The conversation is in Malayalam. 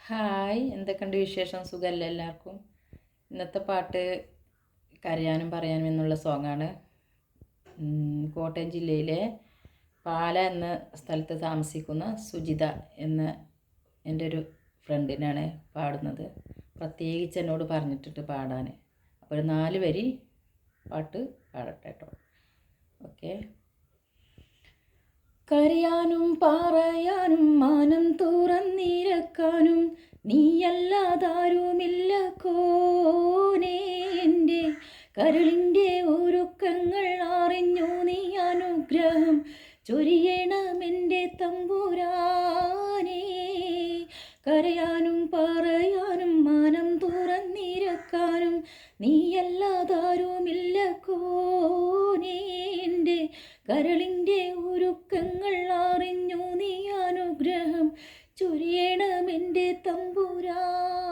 ഹായ്, എന്തൊക്കെയുണ്ട് വിശേഷം? സുഖമല്ലേ എല്ലാവർക്കും? ഇന്നത്തെ പാട്ട് കരയാനും പറയാനും എന്നുള്ള സോങ്ങാണ്. കോട്ടയം ജില്ലയിലെ പാല എന്ന സ്ഥലത്ത് താമസിക്കുന്ന സുജിത എന്ന എൻ്റെ ഒരു ഫ്രണ്ടിനാണ് പാടുന്നത്. പ്രത്യേകിച്ച് എന്നോട് പറഞ്ഞിട്ടിട്ട് പാടാൻ. അപ്പോൾ 4 വരി പാട്ട് പാടട്ടെ കേട്ടോ. ഓക്കെ. കരയാനും പറയാനും മാനം തുറന്നിരക്കാനും നീയല്ലാതാരുമില്ല കോനേ. എൻ്റെ കരളിൻ്റെ ഒരുക്കങ്ങൾ അറിഞ്ഞു നീ അനുഗ്രഹം ചൊരിയണമെൻ്റെ തമ്പുരാനേ. കരയാനും പറയാനും മാനം തുറന്നിരക്കാനും നീയല്ലാതാരുമില്ല കോനേ. എൻ്റെ കരളിൻ്റെ ഒരുക്കങ്ങൾ അറിഞ്ഞു നീ അനുഗ്രഹം ചൊരിയണമെൻ്റെ തമ്പുരാനേ.